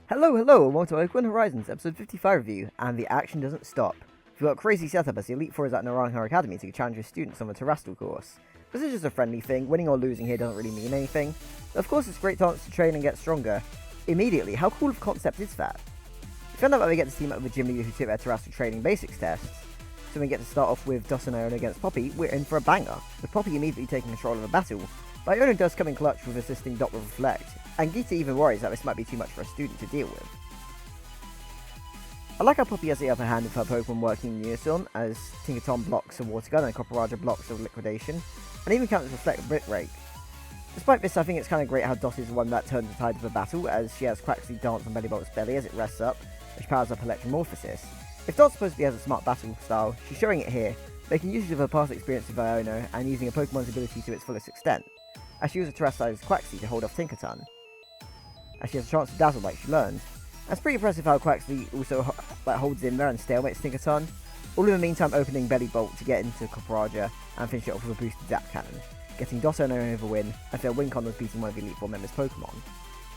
Hello, hello, and welcome to Oakland Horizons, episode 55 review, and the action doesn't stop. We've got a crazy setup as the Elite Four is at Naranja Academy to challenge your students on the Terrestrial course. This is just a friendly thing, winning or losing here doesn't really mean anything. Of course, it's a great chance to train and get stronger. Immediately, how cool of a concept is that? We found out that we get to team up with Jim Lee who took their Terrestrial training basics tests, so we get to start off with Dot and Iona against Poppy. We're in for a banger, with Poppy immediately taking control of the battle, but Iona does come in clutch with assisting Dot with Reflect, and Geeta even worries that this might be too much for a student to deal with. I like how Poppy has the upper hand with her Pokemon working in unison, as Tinkaton blocks a Water Gun and Copperajah blocks a Liquidation, and even counters Reflect Brick Rake. Despite this, I think it's kind of great how Dot is the one that turns the tide of the battle, as she has Quaxly dance on Bellybolt's belly as it rests up, which powers up Electromorphosis. If Dot supposedly has a smart battle style, she's showing it here, making use of her past experience with Iono and using a Pokemon's ability to its fullest extent, as she uses a Terrestrialized Quaxly to hold off Tinkaton, as she has a chance to dazzle like she learned. That's pretty impressive how Quaxly also holds in there and stalemates Tinkaton, all in the meantime opening Bellybolt to get into Copperajah and finish it off with a boosted Zap Cannon, getting Dot and Iona over win, and Phil Wincon was beating one of the Elite Four members' Pokemon.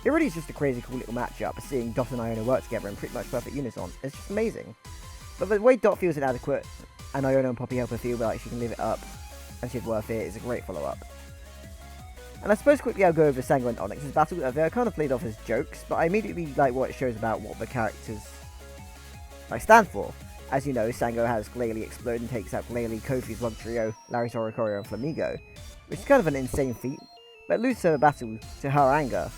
It really is just a crazy cool little matchup, seeing Dot and Iona work together in pretty much perfect unison. It's just amazing. But the way Dot feels inadequate, and Iona and Poppy help her feel like she can live it up, and she's worth it, is a great follow-up. And I suppose quickly I'll go over Sango and Onix's battle. They're kind of played off as jokes, but I immediately like what it shows about what the characters stand for. As you know, Sango has Glalie explode and takes out Glalie, Kofi's Log Trio, Larry's Oricorio and Flamigo, which is kind of an insane feat, but loses her battle to her anger,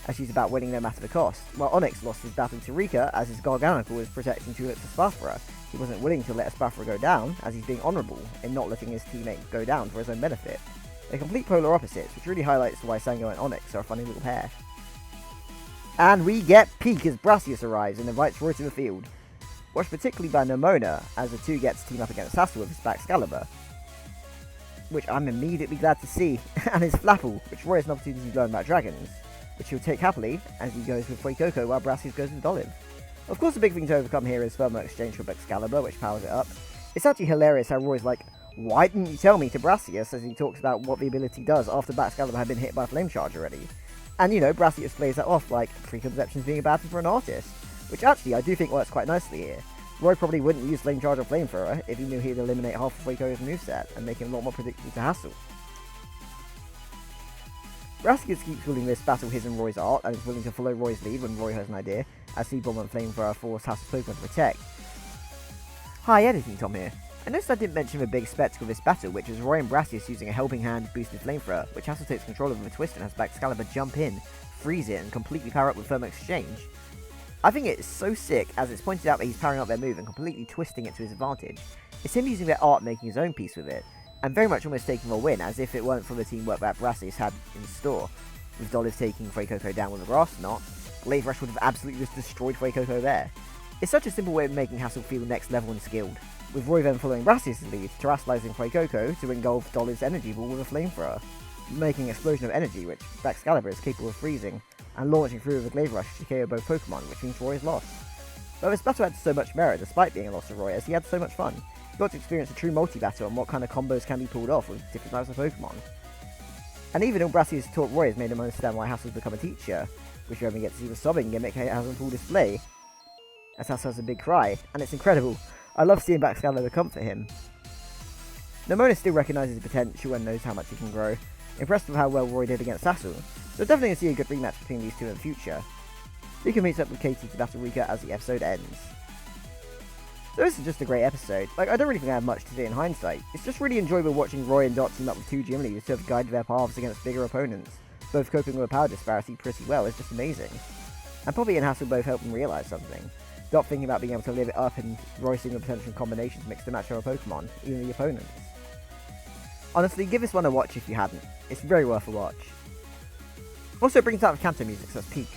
as she's about winning no matter the cost, while Onix lost his battle to Rika as his Garganacl was protecting to Espathra. He wasn't willing to let Espathra go down, as he's being honourable in not letting his teammate go down for his own benefit. They're complete polar opposites, which really highlights why Sango and Onix are a funny little pair. And we get Peak as Brassius arrives and invites Roy to the field. Watched particularly by Nemona, as the two get to team up against Hassel with his Baxcalibur, which I'm immediately glad to see, and his Flapple, which Roy has an opportunity to learn about dragons, which he'll take happily as he goes with Fuecoco while Brassius goes with Olive. Of course, the big thing to overcome here is Thermal Exchange for Baxcalibur, which powers it up. It's actually hilarious how Roy's like, "Why didn't you tell me?" to Brassius as he talks about what the ability does after Baxcalibur had been hit by a Flame Charge already. And you know, Brassius plays that off like preconceptions being a bad thing for an artist, which actually I do think works quite nicely here. Roy probably wouldn't use Flame Charge or Flamethrower if he knew he'd eliminate half of Fuecoco's moveset and make him a lot more predictable to Hassel. Brassius keeps calling this battle his and Roy's art and is willing to follow Roy's lead when Roy has an idea, as Seabomb and Flamethrower force Hassel's Pokemon to protect. Hi, editing Tom here. I noticed I didn't mention the big spectacle of this battle, which is Roy and Brassius using a Helping Hand boosted Flamethrower, which Hassel takes control of with a twist and has Baxcalibur jump in, freeze it, and completely power up with Thermal Exchange. I think it's so sick, as it's pointed out that he's powering up their move and completely twisting it to his advantage. It's him using their art making his own piece with it, and very much almost taking a win, as if it weren't for the teamwork that Brassius had in store, with Dolive taking Fuecoco down with a Grass Knot. Glaive Rush would have absolutely just destroyed Fuecoco there. It's such a simple way of making Hassel feel next level and skilled, with Roy then following Brassius' lead, terrestrializing Fuecoco to engulf Dolive's Energy Ball with a Flamethrower, making an explosion of energy which Baxcalibur is capable of freezing, and launching through with a Glaive Rush to KO both Pokemon, which means Roy is lost. But this battle had so much merit despite being a loss to Roy, as he had so much fun. He got to experience a true multi-battle and what kind of combos can be pulled off with different types of Pokemon. And even all Brassius taught Roy has made him understand why Hassel's become a teacher, which you only get to see the sobbing gimmick he has on full display, as Hassel has a big cry, and it's incredible. I love seeing Baxcalibur comfort him. Nemona still recognises his potential and knows how much he can grow. Impressed with how well Roy did against Hassel, so definitely see a good rematch between these two in the future. Rika meets up with Katie to battle Rika as the episode ends. So this is just a great episode. I don't really think I have much to say in hindsight. It's just really enjoyable watching Roy and Dot team up with two gym leaders to have guided their paths against bigger opponents, both coping with a power disparity pretty well. It's just amazing. And Poppy and Hassel both help them realise something. Dot thinking about being able to live it up, and Roy seeing the potential combinations mixed to match her Pokemon, even the opponents. Honestly, give this one a watch if you hadn't. It's very worth a watch. Also, it brings out the Kanto music, so that's Peak.